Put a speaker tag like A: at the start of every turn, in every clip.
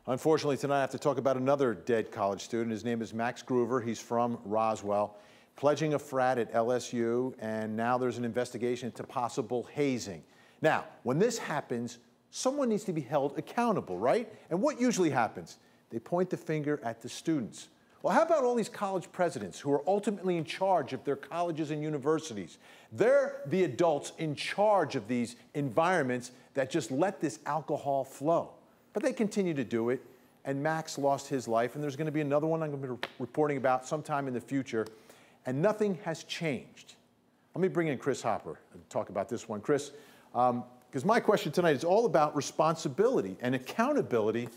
A: Unfortunately, tonight I have to talk about another dead college student. His name is Max Groover. He's from Roswell, pledging a frat at LSU, and now there's an investigation into possible hazing. Now, when this happens, someone needs to be held accountable, right? And what usually happens? They point the finger at the students. Well, how about all these college presidents who are ultimately in charge of their colleges and universities? They're the adults in charge of these environments that just let this alcohol flow. But they continue to do it, and Max lost his life, and there's going to be another one I'm going to be reporting about sometime in the future, and nothing has changed. Let me bring in Chris Hopper and talk about this one. Chris, because my question tonight is all about responsibility and accountability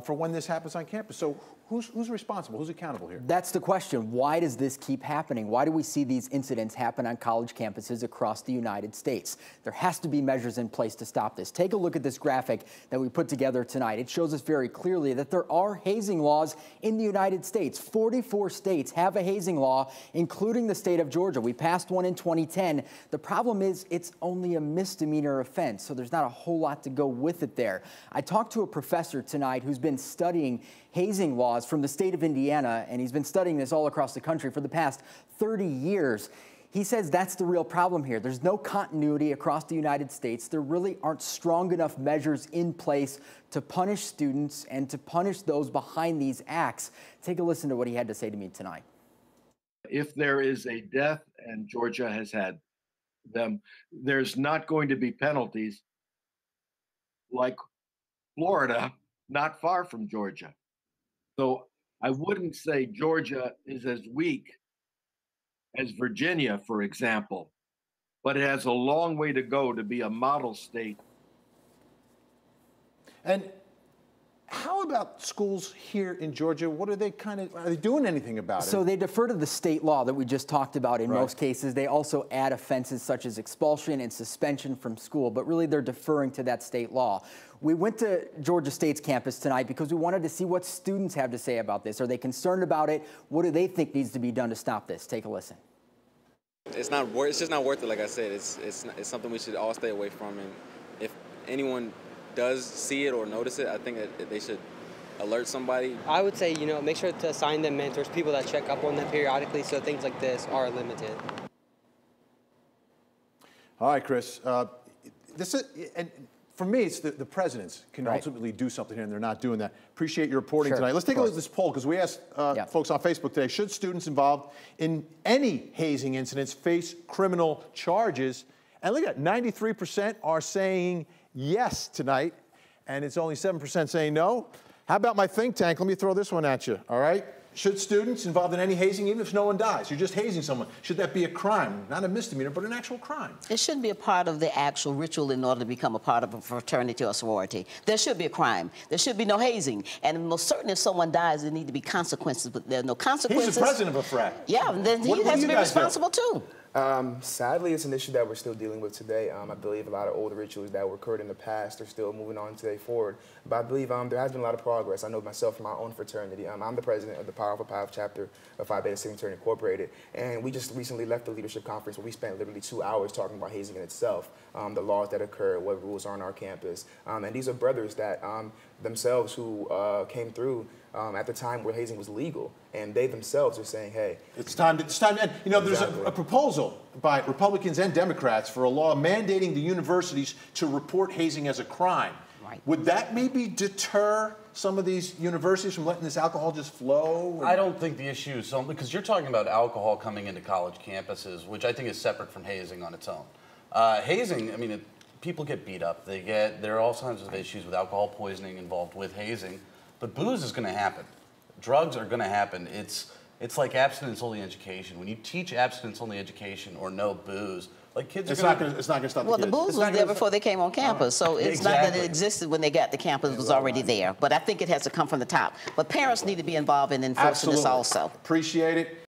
A: for when this happens on campus. So who's responsible? Who's accountable here?
B: That's the question. Why does this keep happening? Why do we see these incidents happen on college campuses across the United States? There has to be measures in place to stop this. Take a look at this graphic that we put together tonight. It shows us very clearly that there are hazing laws in the United States. 44 states have a hazing law, including the state of Georgia. We passed one in 2010. The problem is it's only a misdemeanor offense, so there's not a whole lot to go with it there. I talked to a professor tonight who's been studying hazing laws from the state of Indiana, and he's been studying this all across the country for the past 30 years. He says that's the real problem here. There's no continuity across the United States. There really aren't strong enough measures in place to punish students and to punish those behind these acts. Take a listen to what he had to say to me tonight.
C: If there is a death, and Georgia has had them, there's not going to be penalties like Florida, not far from Georgia. So I wouldn't say Georgia is as weak as Virginia, for example, but it has a long way to go to be a model state.
A: And how about schools here in Georgia? What are they are they doing anything about it?
B: So they defer to the state law that we just talked about in most cases. They also add offenses such as expulsion and suspension from school, but really they're deferring to that state law. We went to Georgia State's campus tonight because we wanted to see what students have to say about this. Are they concerned about it? What do they think needs to be done to stop this? Take a listen.
D: It's just not worth it. Like I said, it's something we should all stay away from. And if anyone does see it or notice it, I think that they should alert somebody.
E: I would say, make sure to assign them mentors, people that check up on them periodically, so things like this are limited.
A: All right, Chris. And for me, it's the presidents can ultimately do something here, and they're not doing that. Appreciate your reporting tonight. Let's take a look at this poll, because we asked folks on Facebook today, should students involved in any hazing incidents face criminal charges? And look at that, 93% are saying yes tonight, and it's only 7% saying no. How about my think tank? Let me throw this one at you, all right? Should students involved in any hazing, even if no one dies, you're just hazing someone, should that be a crime? Not a misdemeanor, but an actual crime.
F: It shouldn't be a part of the actual ritual in order to become a part of a fraternity or sorority. There should be a crime. There should be no hazing. And most certainly if someone dies, there need to be consequences, but there are no consequences.
A: He's the president of a frat.
F: Yeah, then he has to be responsible too.
G: Sadly, it's an issue that we're still dealing with today. I believe a lot of older rituals that were occurred in the past are still moving on today forward. But I believe there has been a lot of progress. I know myself from my own fraternity. I'm the president of the Powerful Five chapter of Phi Beta Sigma Fraternity Incorporated. And we just recently left the leadership conference where we spent literally 2 hours talking about hazing in itself, the laws that occur, what rules are on our campus. And these are brothers that themselves who came through at the time where hazing was legal, and they themselves are saying, hey, it's time to end. There's a proposal by Republicans and Democrats for a law mandating the universities to report hazing as a crime. Would that maybe deter some of these universities from letting this alcohol just flow?
H: I don't think the issue is because you're talking about alcohol coming into college campuses, which I think is separate from hazing on its own. Hazing, people get beat up. There are all kinds of issues with alcohol poisoning involved with hazing. But booze is going to happen. Drugs are going to happen. It's like abstinence-only education. When you teach abstinence-only education or no booze, like kids
A: it's not going to stop the kids.
F: Well, the booze was there before they came on campus, so it's not that it existed when they got to campus. It was already there. But I think it has to come from the top. But parents need to be involved in enforcing this also.
A: Appreciate it.